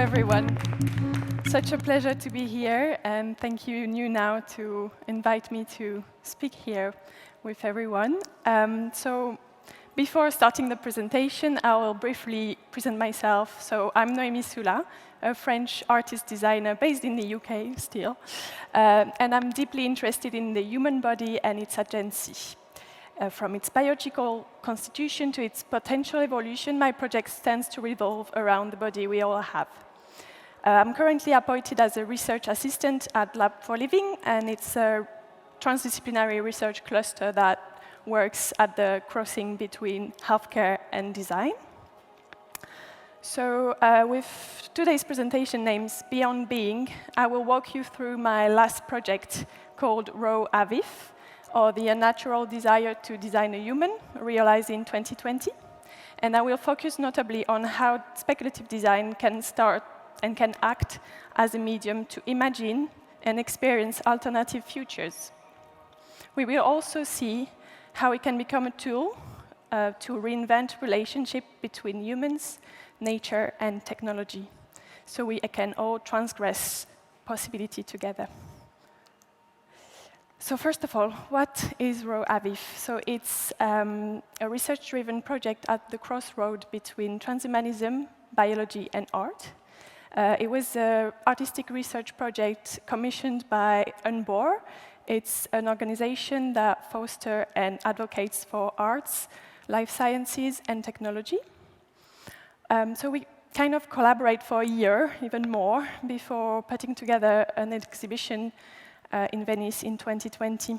everyone. Such a pleasure to be here, and thank you, Now, to invite me to speak here with everyone. So before starting the presentation, I will briefly present myself. So I'm Noémie Soula, a French artist designer based in the UK still, and I'm deeply interested in the human body and its agency. From its biological constitution to its potential evolution, my project tends to revolve around the body we all have. I'm currently appointed as a research assistant at Lab for Living, and it's a transdisciplinary research cluster that works at the crossing between healthcare and design. So with today's presentation named Beyond Being, I will walk you through my last project called Raw Avif, or the unnatural desire to design a human, realized in 2020. And I will focus notably on how speculative design can start and can act as a medium to imagine and experience alternative futures. We will also see how it can become a tool to reinvent relationship between humans, nature, and technology, so we can all transgress possibility together. So first of all, what is Raw Avif? So it's a research-driven project at the crossroad between transhumanism, biology, and art. It was an artistic research project commissioned by Unbor. It's an organization that fosters and advocates for arts, life sciences, and technology. So we kind of collaborate for a year, even more, before putting together an exhibition in Venice in 2020.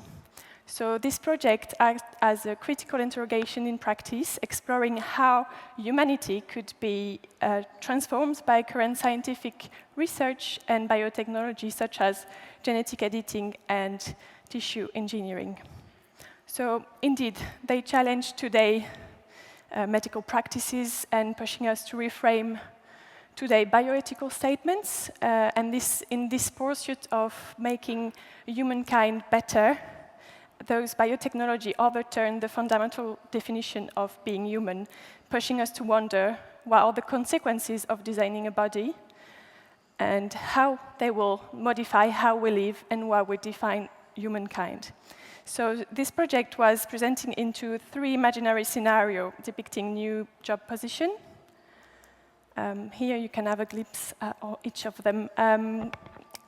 So this project acts as a critical interrogation in practice, exploring how humanity could be transformed by current scientific research and biotechnology, such as genetic editing and tissue engineering. So indeed, they challenge today medical practices and pushing us to reframe today bioethical statements, and in this pursuit of making humankind better, those biotechnology overturn the fundamental definition of being human, pushing us to wonder what are the consequences of designing a body and how they will modify how we live and what we define humankind. So this project was presenting into 3 imaginary scenarios depicting new job position. Here you can have a glimpse of each of them.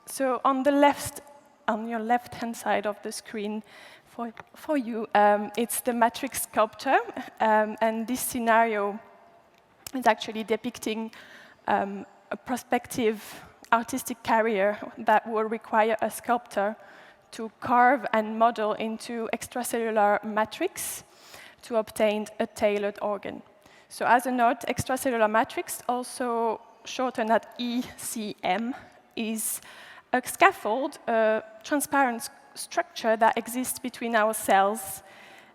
So on your left-hand side of the screen, for you, it's the Matrix Sculptor, and this scenario is actually depicting a prospective artistic career that will require a sculptor to carve and model into extracellular matrix to obtain a tailored organ. So as a note, extracellular matrix, also shortened at ECM, is a scaffold, a transparent structure that exists between our cells,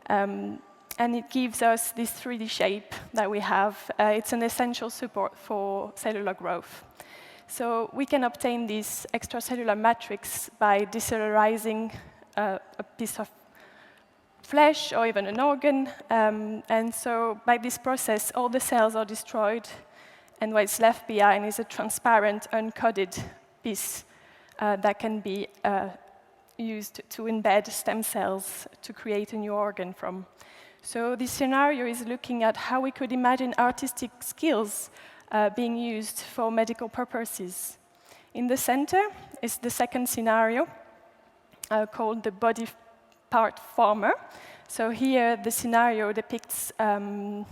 and it gives us this 3D shape that we have. It's an essential support for cellular growth. So we can obtain this extracellular matrix by decellularizing a piece of flesh or even an organ, and so by this process, all the cells are destroyed, and what's left behind is a transparent, uncoded piece that can be used to embed stem cells to create a new organ from. So this scenario is looking at how we could imagine artistic skills being used for medical purposes. In the center is the second scenario called the body part farmer. So here the scenario depicts the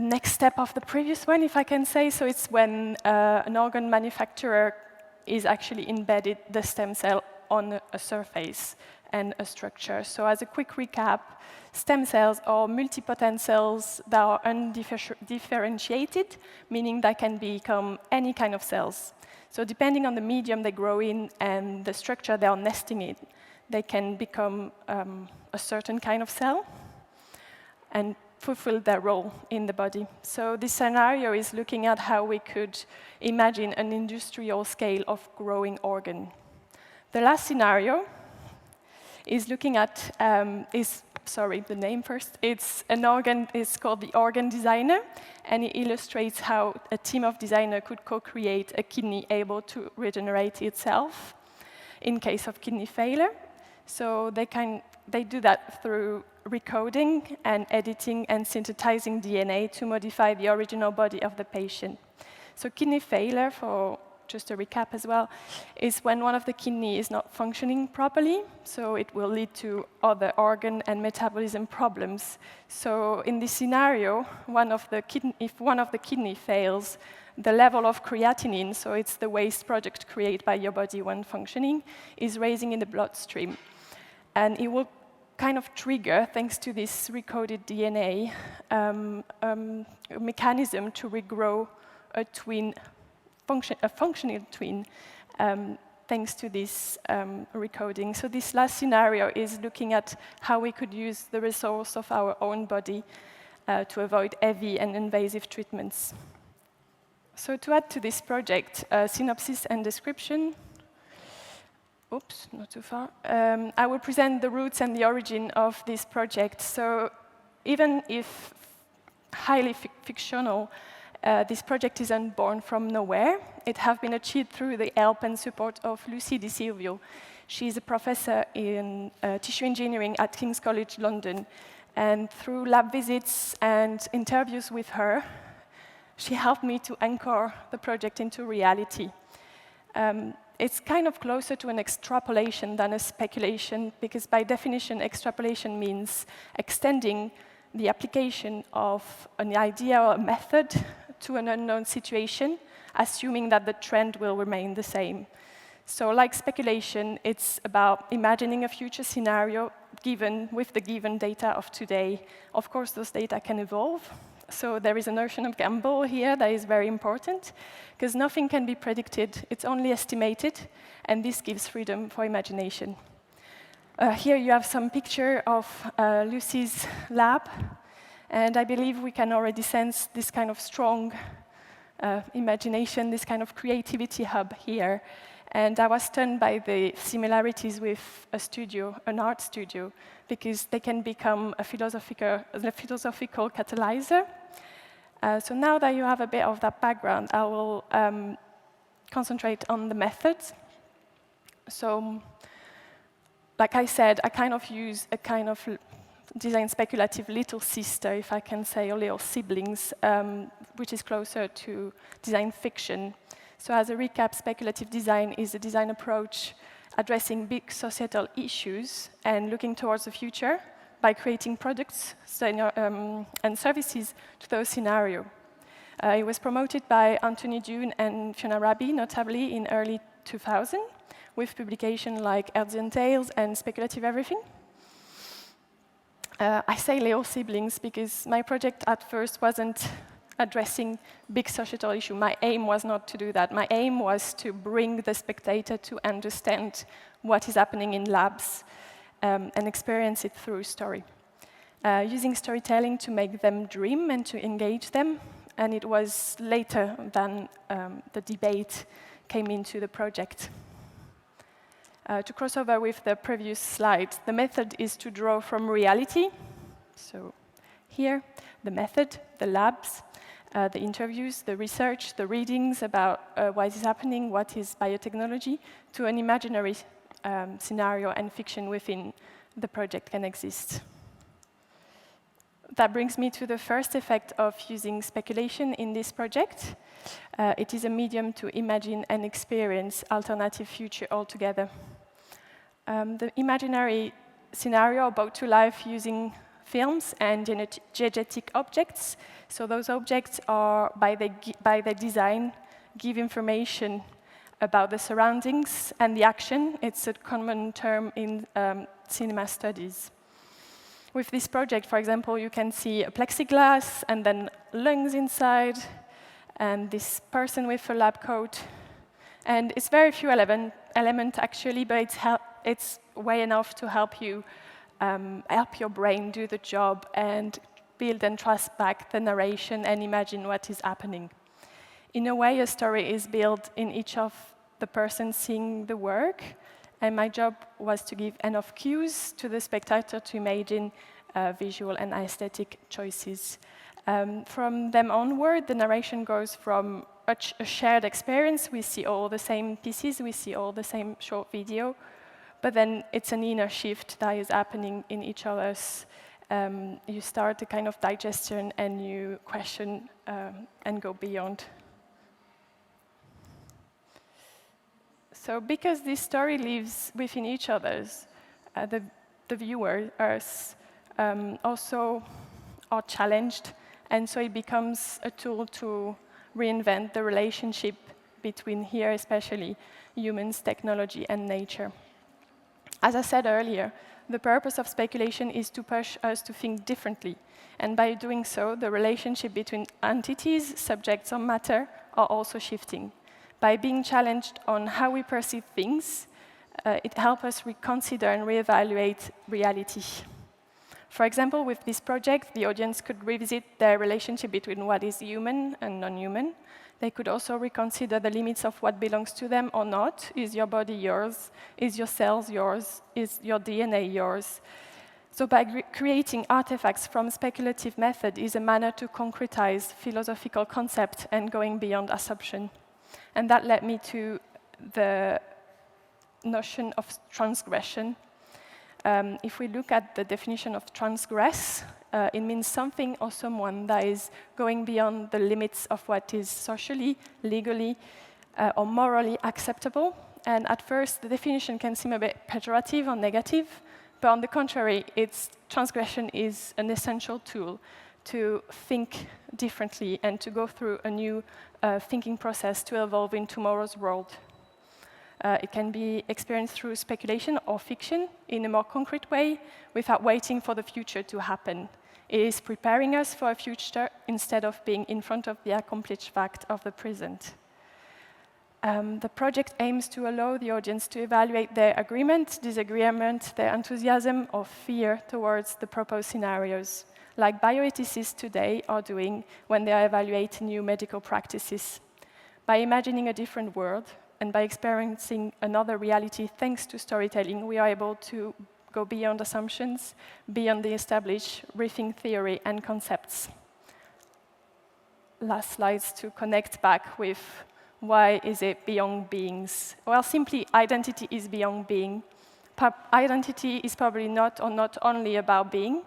next step of the previous one, if I can say. So it's when an organ manufacturer is actually embedded the stem cell on a surface and a structure. So as a quick recap, stem cells are multipotent cells that are undifferentiated, meaning they can become any kind of cells. So depending on the medium they grow in and the structure they are nesting in, they can become a certain kind of cell and fulfill their role in the body. So this scenario is looking at how we could imagine an industrial scale of growing organ. The last scenario is looking at, is sorry, the name first. It's called the Organ Designer, and it illustrates how a team of designers could co-create a kidney able to regenerate itself in case of kidney failure. So they do that through recoding and editing and synthesizing DNA to modify the original body of the patient. So kidney failure, for just a recap as well, is when one of the kidney is not functioning properly, so it will lead to other organ and metabolism problems. So in this scenario, if one of the kidney fails, the level of creatinine, so it's the waste product created by your body when functioning, is raising in the bloodstream. And it will kind of trigger, thanks to this recoded DNA, a mechanism to regrow a functional twin, thanks to this recoding. So this last scenario is looking at how we could use the resource of our own body to avoid heavy and invasive treatments. So to add to this project, synopsis and description. Oops, not too far. I will present the roots and the origin of this project. So even if highly fictional, this project isn't born from nowhere. It has been achieved through the help and support of Lucy Di Silvio. She's a professor in tissue engineering at King's College London. And through lab visits and interviews with her, she helped me to anchor the project into reality. It's kind of closer to an extrapolation than a speculation, because by definition, extrapolation means extending the application of an idea or a method to an unknown situation, assuming that the trend will remain the same. So like speculation, it's about imagining a future scenario with the given data of today. Of course, those data can evolve. So there is a notion of gamble here that is very important, because nothing can be predicted. It's only estimated, and this gives freedom for imagination. Here you have some picture of Lucy's lab, and I believe we can already sense this kind of strong imagination, this kind of creativity hub here. And I was stunned by the similarities with an art studio, because they can become a philosophical catalyzer. So now that you have a bit of that background, I will concentrate on the methods. So, like I said, I kind of use a kind of design speculative little sister, if I can say, or little siblings, which is closer to design fiction. So as a recap, speculative design is a design approach addressing big societal issues and looking towards the future by creating products and services to those scenarios. It was promoted by Anthony Dune and Fiona Raby, notably in early 2000, with publications like Heads and Tails and Speculative Everything. I say little siblings because my project at first wasn't addressing big societal issues. My aim was not to do that. My aim was to bring the spectator to understand what is happening in labs and experience it through story. Using storytelling to make them dream and to engage them. And it was later than the debate came into the project. To cross over with the previous slide, the method is to draw from reality. So here, the method, the labs, the interviews, the research, the readings about what is happening, what is biotechnology, to an imaginary scenario and fiction within the project can exist. That brings me to the first effect of using speculation in this project. It is a medium to imagine and experience alternative future altogether. The imaginary scenario brought to life using films and diegetic objects. So those objects are, by their design, give information about the surroundings and the action. It's a common term in cinema studies. With this project, for example, you can see a plexiglass and then lungs inside, and this person with a lab coat. And it's very few element actually, but it's way enough to help you help your brain do the job and build and trust back the narration and imagine what is happening. In a way, a story is built in each of the person seeing the work, and my job was to give enough cues to the spectator to imagine visual and aesthetic choices. From them onward, the narration goes from a shared experience. We see all the same pieces, we see all the same short video, but then it's an inner shift that is happening in each other's. You start a kind of digestion and you question and go beyond. So because this story lives within each other's, the viewers also are challenged, and so it becomes a tool to reinvent the relationship between, here especially, humans, technology, and nature. As I said earlier, the purpose of speculation is to push us to think differently, and by doing so, the relationship between entities, subjects, or matter are also shifting. By being challenged on how we perceive things, it helps us reconsider and reevaluate reality. For example, with this project, the audience could revisit their relationship between what is human and non-human. They could also reconsider the limits of what belongs to them or not. Is your body yours? Is your cells yours? Is your DNA yours? So by creating artifacts from speculative method is a manner to concretize philosophical concept and going beyond assumption. And that led me to the notion of transgression. If we look at the definition of transgress, it means something or someone that is going beyond the limits of what is socially, legally, or morally acceptable. And at first, the definition can seem a bit pejorative or negative, but on the contrary, transgression is an essential tool to think differently and to go through a new thinking process to evolve in tomorrow's world. It can be experienced through speculation or fiction in a more concrete way without waiting for the future to happen. It is preparing us for a future instead of being in front of the accomplished fact of the present. The project aims to allow the audience to evaluate their agreement, disagreement, their enthusiasm or fear towards the proposed scenarios, like bioethicists today are doing when they are evaluating new medical practices. By imagining a different world, and by experiencing another reality thanks to storytelling, we are able to go beyond assumptions, beyond the established, rethink theory and concepts. Last slides to connect back with why is it beyond beings? Well, simply, identity is beyond being. Identity is probably not only about being.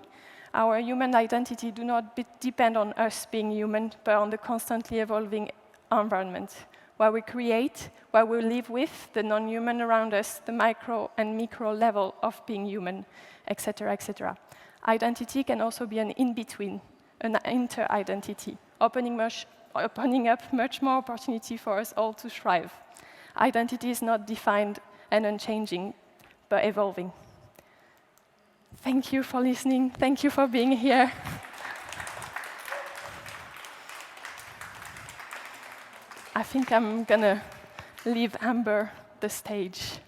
Our human identity do not depend on us being human, but on the constantly evolving environment, where we create, where we live with the non-human around us, the micro and micro level of being human, etc., etc. Identity can also be an in-between, an inter-identity, opening up much more opportunity for us all to thrive. Identity is not defined and unchanging, but evolving. Thank you for listening. Thank you for being here. I think I'm gonna leave Amber the stage.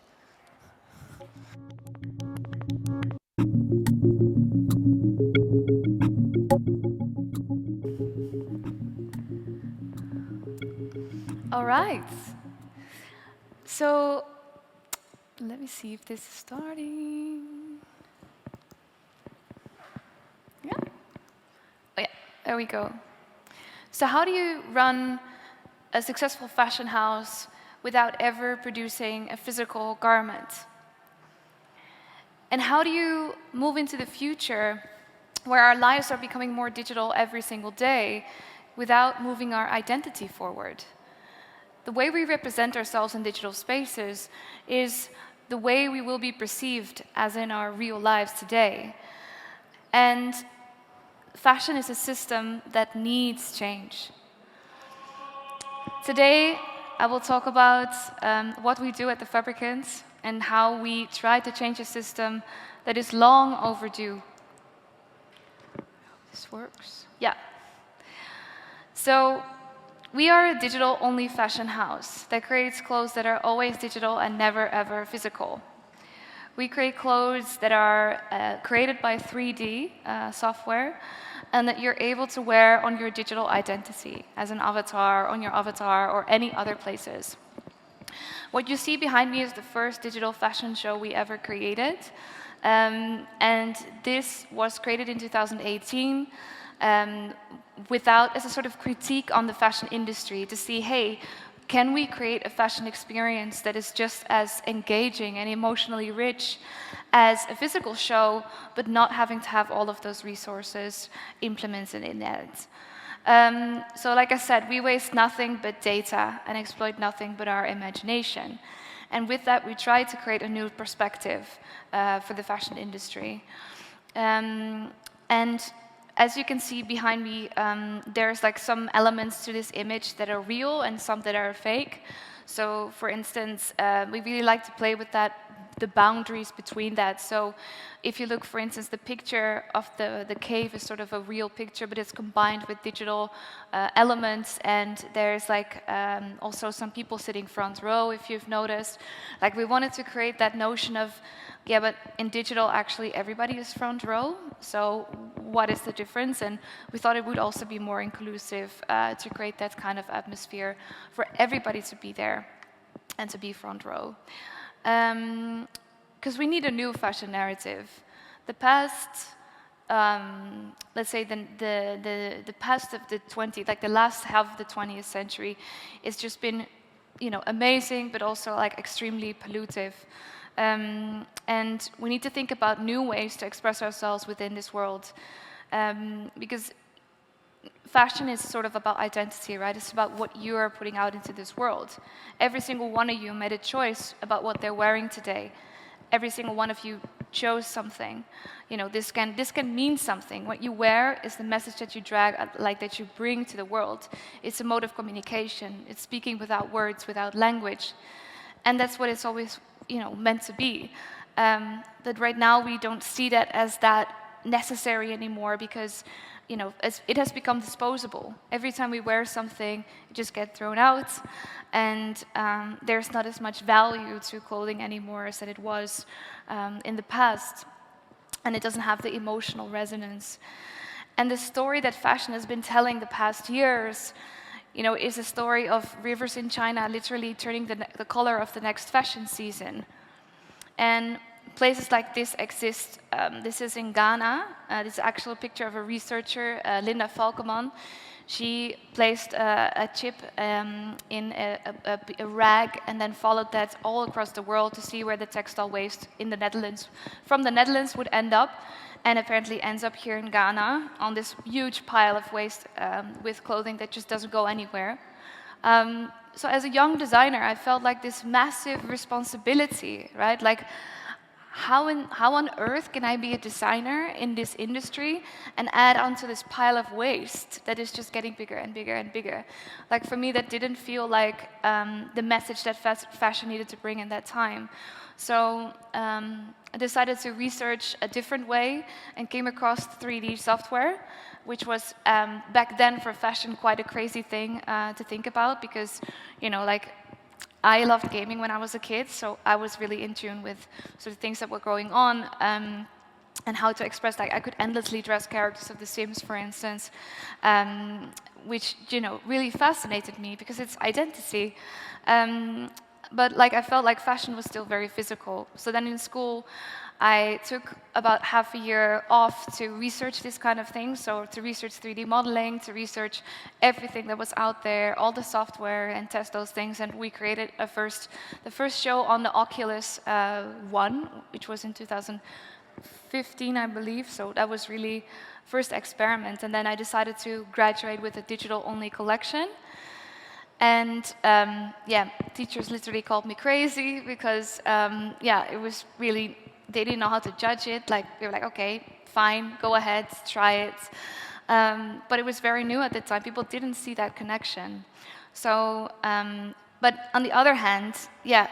All right. So let me see if this is starting. Yeah. Oh yeah, there we go. So how do you run a successful fashion house without ever producing a physical garment? And how do you move into the future where our lives are becoming more digital every single day without moving our identity forward? The way we represent ourselves in digital spaces is the way we will be perceived as in our real lives today. And fashion is a system that needs change. Today, I will talk about what we do at the Fabricants and how we try to change a system that is long overdue. This works? Yeah. So, we are a digital-only fashion house that creates clothes that are always digital and never, ever physical. We create clothes that are created by 3D software and that you're able to wear on your digital identity as an avatar, on your avatar, or any other places. What you see behind me is the first digital fashion show we ever created. And this was created in 2018 as a sort of critique on the fashion industry to see, hey, can we create a fashion experience that is just as engaging and emotionally rich as a physical show, but not having to have all of those resources implemented in it? So like I said, we waste nothing but data and exploit nothing but our imagination. And with that, we try to create a new perspective for the fashion industry. And as you can see behind me, there's like some elements to this image that are real and some that are fake. So for instance, we really like to play with that, the boundaries between that. So if you look, for instance, the picture of the cave is sort of a real picture, but it's combined with digital elements. And there's like also some people sitting front row, if you've noticed. Like we wanted to create that notion of, yeah, but in digital, actually, everybody is front row. So what is the difference? And we thought it would also be more inclusive to create that kind of atmosphere for everybody to be there and to be front row. Because we need a new fashion narrative. The past, let's say the past of the the last half of the 20th century, it's just been, amazing, but also like extremely pollutive. And we need to think about new ways to express ourselves within this world, because fashion is sort of about identity, right? It's about what you are putting out into this world. Every single one of you made a choice about what they're wearing today. Every single one of you chose something. This can mean something. What you wear is the message that you that you bring to the world. It's a mode of communication. It's speaking without words, without language. And that's what it's always, meant to be. But right now we don't see that as that necessary anymore because, it has become disposable. Every time we wear something, it just gets thrown out, and there's not as much value to clothing anymore as that it was in the past, and it doesn't have the emotional resonance. And the story that fashion has been telling the past years, is a story of rivers in China literally turning the color of the next fashion season. And places like this exist. This is in Ghana. This is actually a picture of a researcher, Linda Falkeman. She placed a chip in a rag and then followed that all across the world to see where the textile waste in the Netherlands, from the Netherlands would end up, and apparently ends up here in Ghana on this huge pile of waste with clothing that just doesn't go anywhere. So as a young designer, I felt like this massive responsibility, right? Like, how on earth can I be a designer in this industry and add onto this pile of waste that is just getting bigger and bigger and bigger? Like, for me, that didn't feel like the message that fashion needed to bring in that time. So I decided to research a different way and came across 3D software, which was back then for fashion quite a crazy thing to think about because, I loved gaming when I was a kid, so I was really in tune with sort of things that were going on and how to express. Like, I could endlessly dress characters of The Sims, for instance, which really fascinated me because it's identity. But I felt like fashion was still very physical. So then in school, I took about half a year off to research this kind of thing, so to research 3D modeling, to research everything that was out there, all the software, and test those things. And we created the first show on the Oculus One, which was in 2015, I believe. So that was really first experiment. And then I decided to graduate with a digital-only collection. And teachers literally called me crazy because, it was really, they didn't know how to judge it. Like, they were like, okay, fine, go ahead, try it. But it was very new at the time. People didn't see that connection. So, but on the other hand,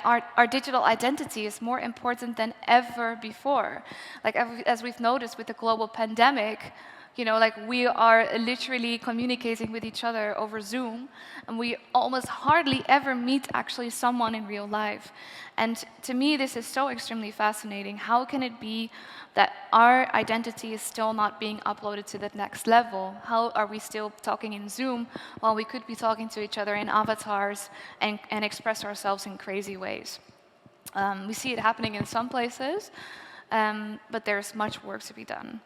our digital identity is more important than ever before. Like, as we've noticed with the global pandemic, Like we are literally communicating with each other over Zoom, and we almost hardly ever meet actually someone in real life. And to me, this is so extremely fascinating. How can it be that our identity is still not being uploaded to the next level? How are we still talking in Zoom while we could be talking to each other in avatars and express ourselves in crazy ways? We see it happening in some places, but there's much work to be done.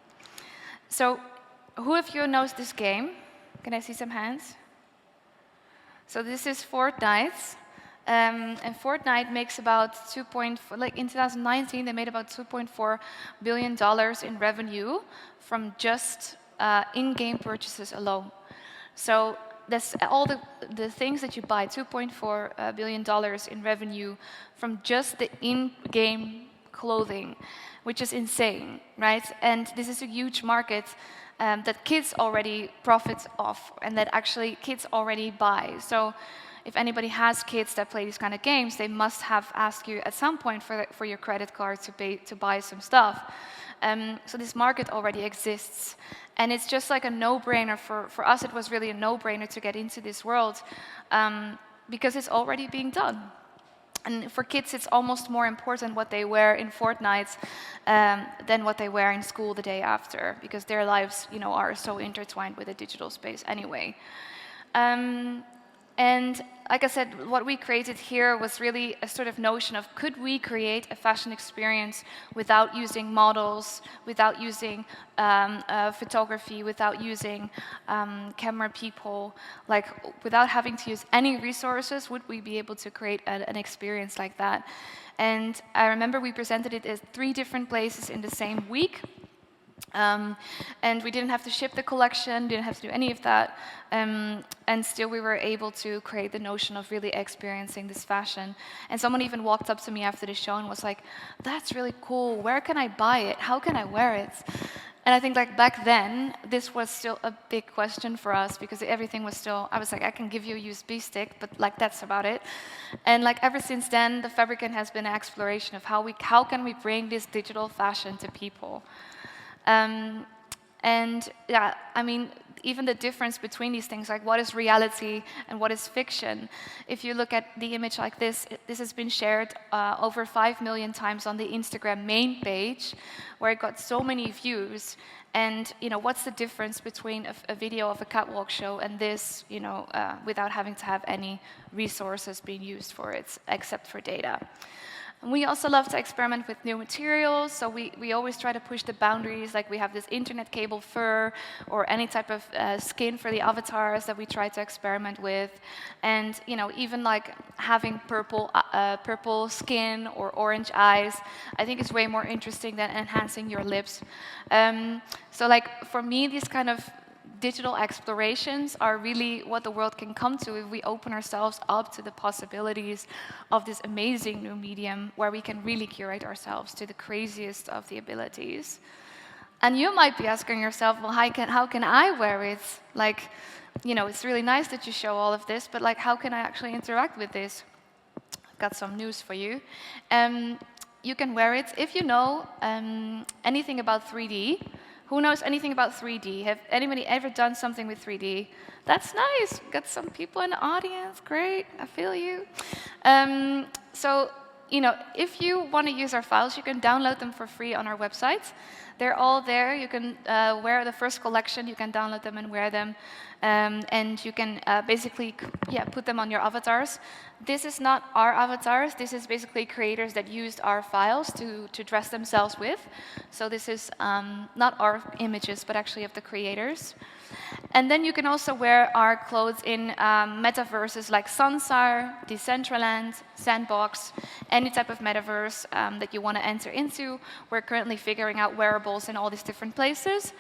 So, who of you knows this game? Can I see some hands? So this is Fortnite. And Fortnite makes about in 2019, they made about $2.4 billion in revenue from just in-game purchases alone. So that's all the things that you buy, $2.4 billion in revenue from just the in-game clothing, which is insane, right? And this is a huge market that kids already profit off, and that actually kids already buy. So if anybody has kids that play these kind of games, they must have asked you at some point for your credit card to buy some stuff. So this market already exists. And it's just like a no-brainer. For us, it was really a no-brainer to get into this world because it's already being done. And for kids, it's almost more important what they wear in Fortnite than what they wear in school the day after, because their lives, are so intertwined with the digital space anyway. And like I said, what we created here was really a sort of notion of, could we create a fashion experience without using models, without using photography, without using camera people, like without having to use any resources, would we be able to create an experience like that? And I remember we presented it at 3 different places in the same week. And we didn't have to ship the collection, didn't have to do any of that, and still we were able to create the notion of really experiencing this fashion. And someone even walked up to me after the show and was like, "That's really cool, where can I buy it? How can I wear it?" And I think like back then, this was still a big question for us, because everything was still, I was like, I can give you a USB stick, but like that's about it. And like ever since then, the Fabricant has been an exploration of how can we bring this digital fashion to people. And yeah, I mean, even the difference between these things, like what is reality and what is fiction. If you look at the image like this, this has been shared over 5 million times on the Instagram main page, where it got so many views. And what's the difference between a video of a catwalk show and this, without having to have any resources being used for it, except for data. And we also love to experiment with new materials, so we always try to push the boundaries, like we have this internet cable fur, or any type of skin for the avatars that we try to experiment with. And even like having purple skin or orange eyes, I think is way more interesting than enhancing your lips. So like for me, these kind of digital explorations are really what the world can come to if we open ourselves up to the possibilities of this amazing new medium, where we can really curate ourselves to the craziest of the abilities. And you might be asking yourself, well, how can I wear it? Like, it's really nice that you show all of this, but like, how can I actually interact with this? I've got some news for you. You can wear it if you know anything about 3D. Who knows anything about 3D? Have anybody ever done something with 3D? That's nice. Got some people in the audience. Great. I feel you. So, if you want to use our files, you can download them for free on our website. They're all there. You can wear the first collection. You can download them and wear them. And you can basically put them on your avatars. This is not our avatars. This is basically creators that used our files to dress themselves with. So this is not our images, but actually of the creators. And then you can also wear our clothes in metaverses like Sansar, Decentraland, Sandbox, any type of metaverse that you want to enter into. We're currently figuring out wearables in all these different places.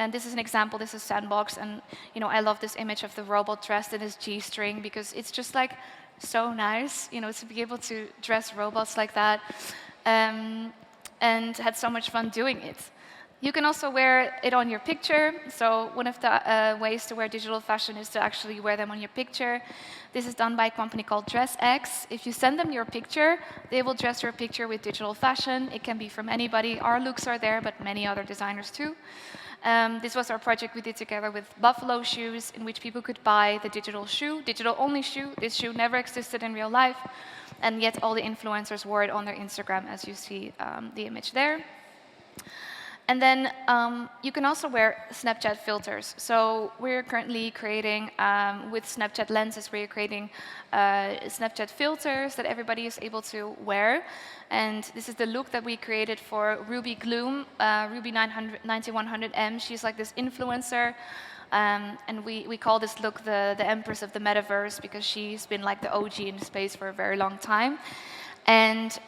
And this is an example. This is Sandbox, and I love this image of the robot dressed in his G-string, because it's just like so nice, to be able to dress robots like that, and had so much fun doing it. You can also wear it on your picture. So one of the ways to wear digital fashion is to actually wear them on your picture. This is done by a company called DressX. If you send them your picture, they will dress your picture with digital fashion. It can be from anybody. Our looks are there, but many other designers too. This was our project we did together with Buffalo Shoes, in which people could buy the digital shoe, digital-only shoe. This shoe never existed in real life, and yet all the influencers wore it on their Instagram, as you see the image there. And then you can also wear Snapchat filters. So we're currently creating, with Snapchat lenses, we're creating Snapchat filters that everybody is able to wear. And this is the look that we created for Ruby Gloom, Ruby 9100M. She's like this influencer. And we call this look the Empress of the Metaverse, because she's been like the OG in space for a very long time. And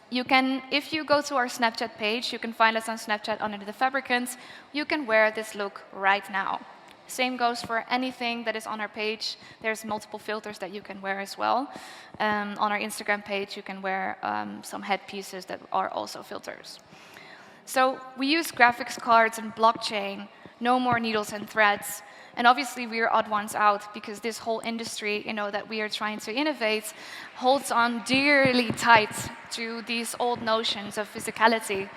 you can, if you go to our Snapchat page, you can find us on Snapchat under the Fabricants. You can wear this look right now. Same goes for anything that is on our page. There's multiple filters that you can wear as well. On our Instagram page, you can wear some headpieces that are also filters. So we use graphics cards and blockchain, no more needles and threads. And obviously, we are odd ones out, because this whole industry, that we are trying to innovate holds on dearly tight to these old notions of physicality.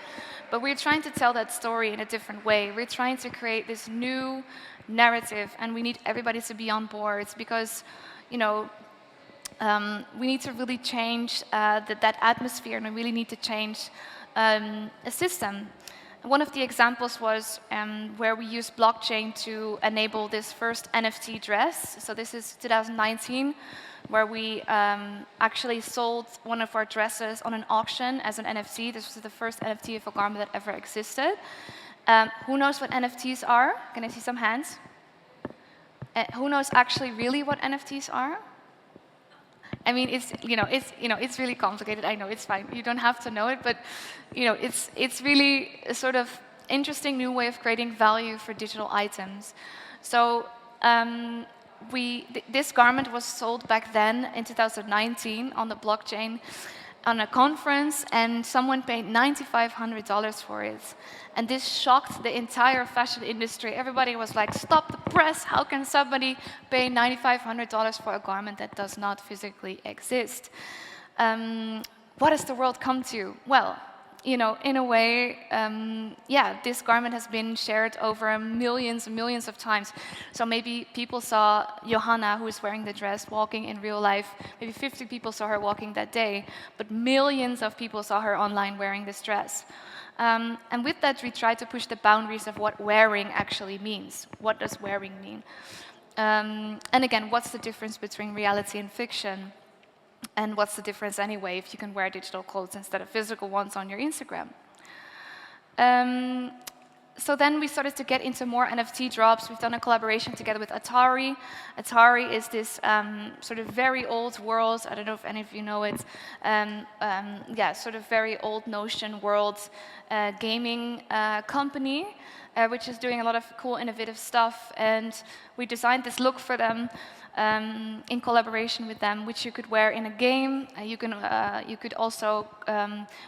But we're trying to tell that story in a different way. We're trying to create this new narrative, and we need everybody to be on board, because, we need to really change that atmosphere, and we really need to change a system. One of the examples was where we used blockchain to enable this first NFT dress. So this is 2019, where we actually sold one of our dresses on an auction as an NFT. This was the first NFT of a garment that ever existed. Who knows what NFTs are? Can I see some hands? Who knows actually really what NFTs are? I mean, it's really complicated. I know, it's fine. You don't have to know it, but it's really a sort of interesting new way of creating value for digital items. So this garment was sold back then in 2019 on the blockchain on a conference, and someone paid $9,500 for it. And this shocked the entire fashion industry. Everybody was like, stop the press, how can somebody pay $9,500 for a garment that does not physically exist? What has the world come to? Well, in a way, this garment has been shared over millions and millions of times. So maybe people saw Johanna, who is wearing the dress, walking in real life. Maybe 50 people saw her walking that day, but millions of people saw her online wearing this dress. And with that, we try to push the boundaries of what wearing actually means. What does wearing mean? And again, what's the difference between reality and fiction? And what's the difference anyway if you can wear digital clothes instead of physical ones on your Instagram? So then we started to get into more NFT drops. We've done a collaboration together with Atari. Atari is this sort of very old world. I don't know if any of you know it. Sort of very old notion world gaming company, which is doing a lot of cool, innovative stuff. And we designed this look for them. In collaboration with them, which you could wear in a game. You could also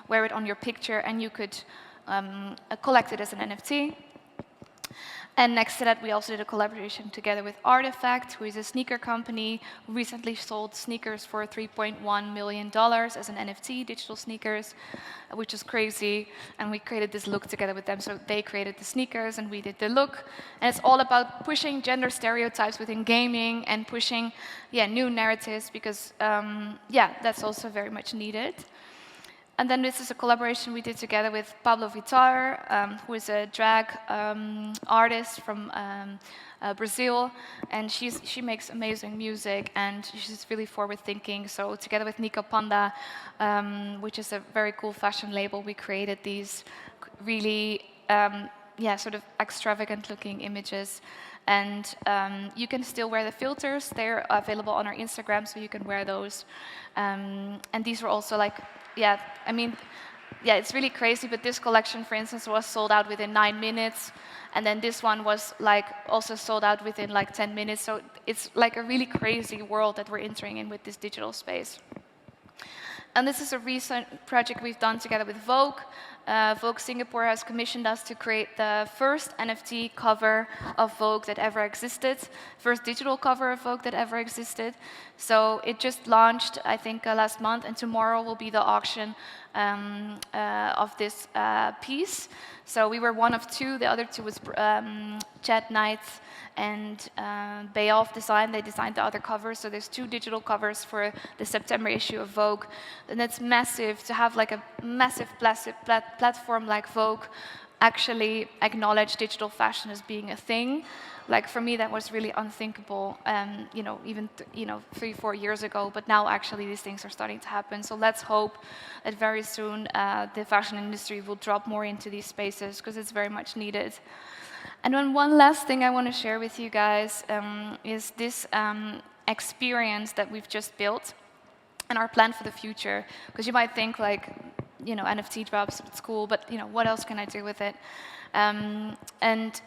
wear it on your picture, and you could collect it as an NFT. And next to that, we also did a collaboration together with Artifact, who is a sneaker company who recently sold sneakers for $3.1 million as an NFT, digital sneakers, which is crazy. And we created this look together with them. So they created the sneakers, and we did the look. And it's all about pushing gender stereotypes within gaming and pushing, new narratives, because, that's also very much needed. And then this is a collaboration we did together with Pablo Vittar, who is a drag artist from Brazil, and she makes amazing music, and she's really forward-thinking. So together with Nico Panda, which is a very cool fashion label, we created these really, sort of extravagant-looking images. And you can still wear the filters. They're available on our Instagram, so you can wear those. And these were also like, it's really crazy, but this collection, for instance, was sold out within 9 minutes. And then this one was like also sold out within like 10 minutes. So it's like a really crazy world that we're entering in with this digital space. And this is a recent project we've done together with Vogue. Vogue Singapore has commissioned us to create the first NFT cover of Vogue that ever existed, first digital cover of Vogue that ever existed. So it just launched, I think, last month, and tomorrow will be the auction of this piece. So we were one of two. The other two was Chad Knight and Bayoff Design. They designed the other covers. So there's 2 digital covers for the September issue of Vogue. And that's massive to have like a massive platform like Vogue actually acknowledge digital fashion as being a thing. Like for me, that was really unthinkable, you know, even 3-4 years ago. But now actually these things are starting to happen. So let's hope that very soon the fashion industry will drop more into these spaces, because it's very much needed. And then one last thing I want to share with you guys is this experience that we've just built and our plan for the future. Because you might think like, you know, NFT drops, it's cool, but you know, what else can I do with it? And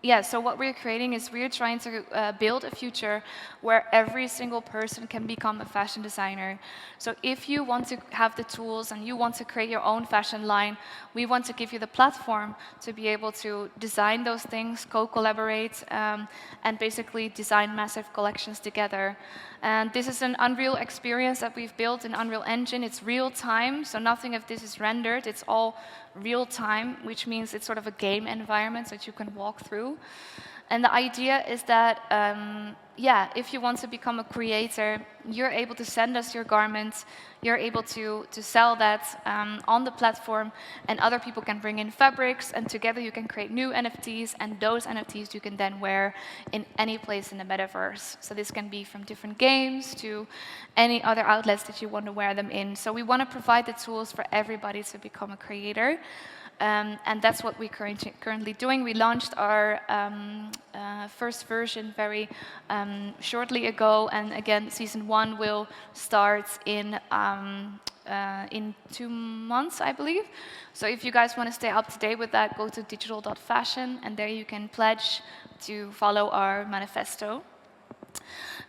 yeah, so what we're creating is we're trying to build a future where every single person can become a fashion designer. So if you want to have the tools and you want to create your own fashion line, we want to give you the platform to be able to design those things, co-collaborate, and basically design massive collections together. And this is an Unreal experience that we've built in Unreal Engine. It's real time, so nothing of this is rendered. It's all real time, which means it's sort of a game environment that you can walk through. And the idea is that, yeah, if you want to become a creator, you're able to send us your garments, you're able to sell that on the platform, and other people can bring in fabrics, and together you can create new NFTs, and those NFTs you can then wear in any place in the metaverse. So this can be from different games to any other outlets that you want to wear them in. So we want to provide the tools for everybody to become a creator. And that's what we're currently doing. We launched our first version very shortly ago, and again, season 1 will start in 2 months, I believe. So if you guys want to stay up to date with that, go to digital.fashion, and there you can pledge to follow our manifesto.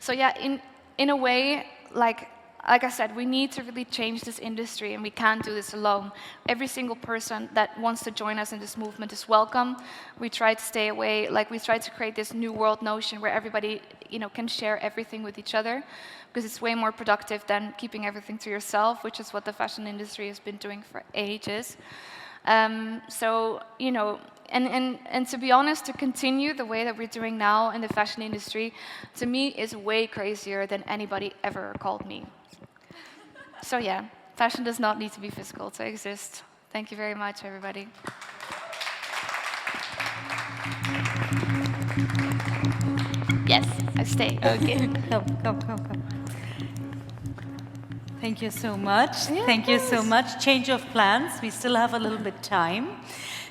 So yeah, in a way, like I said, we need to really change this industry, and we can't do this alone. Every single person that wants to join us in this movement is welcome. We try to stay away, like we try to create this new world notion where everybody, you know, can share everything with each other, because it's way more productive than keeping everything to yourself, which is what the fashion industry has been doing for ages. So, you know, and to be honest, to continue the way that we're doing now in the fashion industry, to me, is way crazier than anybody ever called me. So yeah, fashion does not need to be physical to exist. Thank you very much, everybody. Yes, I stay. Okay, come. Thank you so much. Yeah, Thank you so much. Change of plans. We still have a little bit time.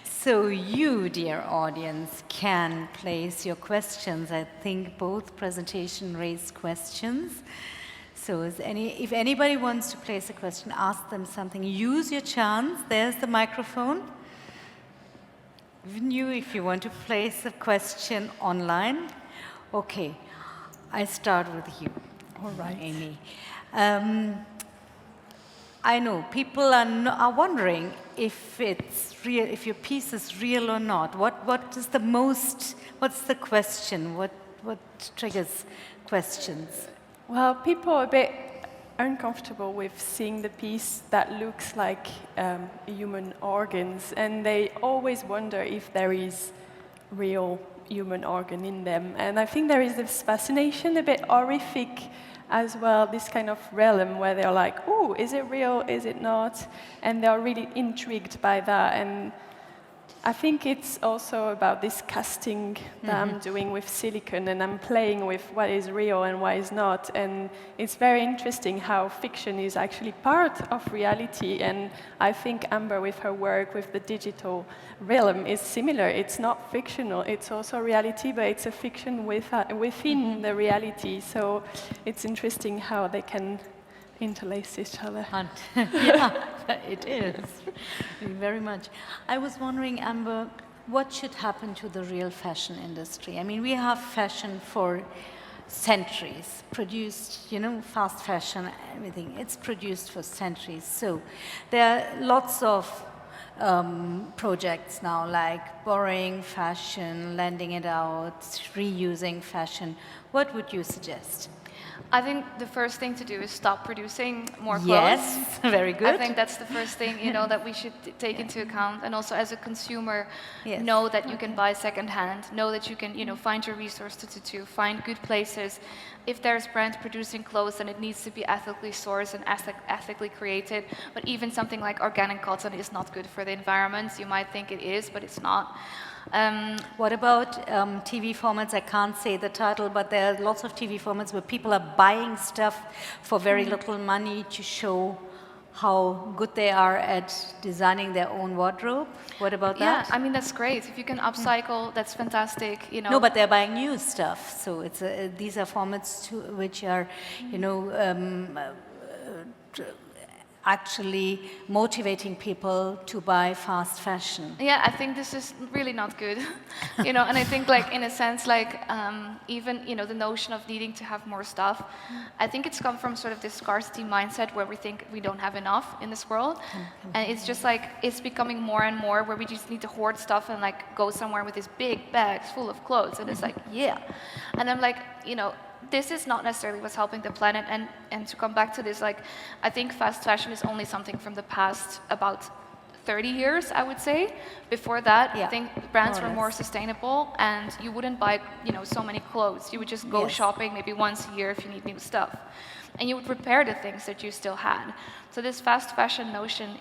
So you, dear audience, can place your questions. I think both presentations raised questions. So if anybody wants to place a question, ask them something. Use your chance. There's the microphone. Even you, if you want to place a question online. Okay, I start with you. All right. Amy. I know people are wondering if it's real, if your piece is real or not. What's the question? What triggers questions? Well, people are a bit uncomfortable with seeing the piece that looks like human organs, and they always wonder if there is real human organ in them. And I think there is this fascination, a bit horrific as well, this kind of realm where they're like, oh, is it real, is it not? And they're really intrigued by that. And I think it's also about this casting that I'm doing with silicon, and I'm playing with what is real and what is not. And it's very interesting how fiction is actually part of reality. And I think Amber, with her work with the digital realm, is similar. It's not fictional, it's also reality, but it's a fiction within the reality. So it's interesting how they can interlace each other. Yeah, it is, very much. I was wondering, Amber, what should happen to the real fashion industry? I mean, we have fashion for centuries, produced, you know, fast fashion, everything. It's produced for centuries. So there are lots of projects now, like borrowing fashion, lending it out, reusing fashion. What would you suggest? I think the first thing to do is stop producing more clothes. Yes, very good. I think that's the first thing, that we should take into account. And also as a consumer, Yes. know that you can buy secondhand, know that you can, find your resources to find good places. If there's brands producing clothes, then it needs to be ethically sourced and ethically created. But even something like organic cotton is not good for the environment. You might think it is, but it's not. What about TV formats? I can't say the title, but there are lots of TV formats where people are buying stuff for very little money to show how good they are at designing their own wardrobe. What about that? Yeah, I mean, that's great. If you can upcycle, that's fantastic. No, but they're buying new stuff. So it's these are formats which are, actually motivating people to buy fast fashion. Yeah, I think this is really not good, and I think in a sense, even, the notion of needing to have more stuff, I think it's come from sort of this scarcity mindset where we think we don't have enough in this world. And it's just it's becoming more and more where we just need to hoard stuff and go somewhere with these big bags full of clothes. And it's yeah. And I'm this is not necessarily what's helping the planet. And to come back to this, I think fast fashion is only something from the past about 30 years, I would say. Before that, I think brands were more sustainable, and you wouldn't buy, so many clothes. You would just go shopping maybe once a year if you need new stuff. And you would repair the things that you still had. So this fast fashion notion,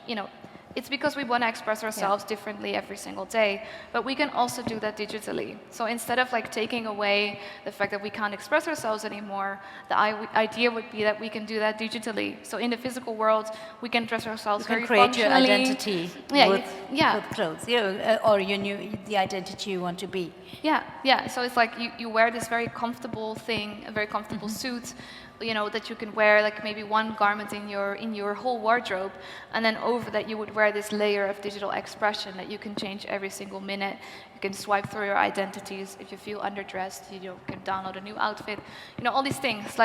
it's because we want to express ourselves differently every single day, but we can also do that digitally. So instead of taking away the fact that we can't express ourselves anymore, the idea would be that we can do that digitally. So in the physical world, we can dress ourselves very functionally. You can create your identity with clothes, or the identity you want to be. Yeah. So it's you wear this very comfortable thing, a very comfortable suit, that you can wear maybe one garment in your whole wardrobe, and then over that you would wear this layer of digital expression that you can change every single minute. You can swipe through your identities. If you feel underdressed, you can download a new outfit. All these things.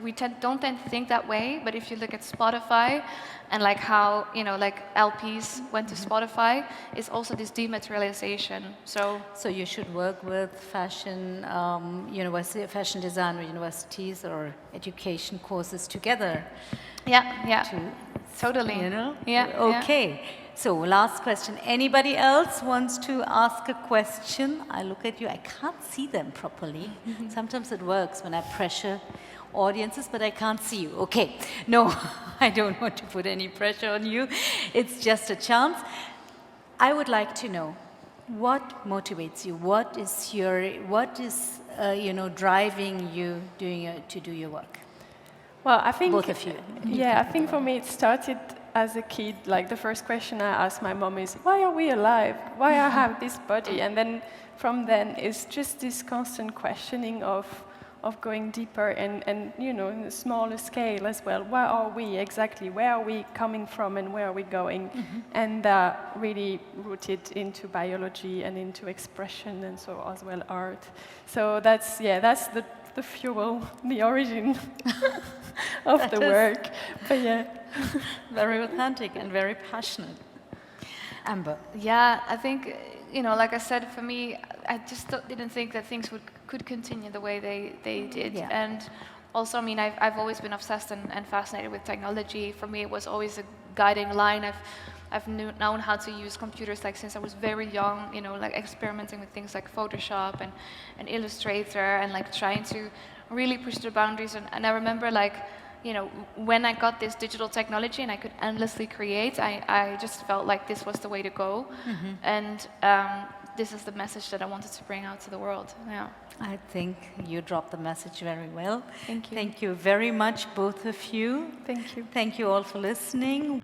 We don't tend to think that way, but if you look at Spotify and how LPs went to Spotify, it's also this dematerialization. So you should work with fashion fashion design universities or education courses together. Yeah. Totally. Yeah. Okay. Yeah. So last question. Anybody else wants to ask a question? I look at you. I can't see them properly. Sometimes it works when I pressure audiences, but I can't see you. Okay. No, I don't want to put any pressure on you. It's just a chance. I would like to know, what motivates you? What is driving you to do your work? Well, I think both of you. Yeah, I think for me it started as a kid. The first question I asked my mom is, "Why are we alive? Why I have this body?" And then from then it's just this constant questioning of going deeper and in a smaller scale as well. Where are we exactly? Where are we coming from and where are we going? And really rooted into biology and into expression and so as well art. So that's the fuel, the origin of the work. But very authentic and very passionate. Amber. Yeah, I think, like I said, for me, I just didn't think that things could continue the way they did. Yeah. And also, I've always been obsessed and fascinated with technology. For me, it was always a guiding line. I've known how to use computers since I was very young, experimenting with things like Photoshop and Illustrator and trying to really push the boundaries. And I remember when I got this digital technology and I could endlessly create, I just felt like this was the way to go. And this is the message that I wanted to bring out to the world. Yeah. I think you dropped the message very well. Thank you. Thank you very much, both of you. Thank you. Thank you all for listening.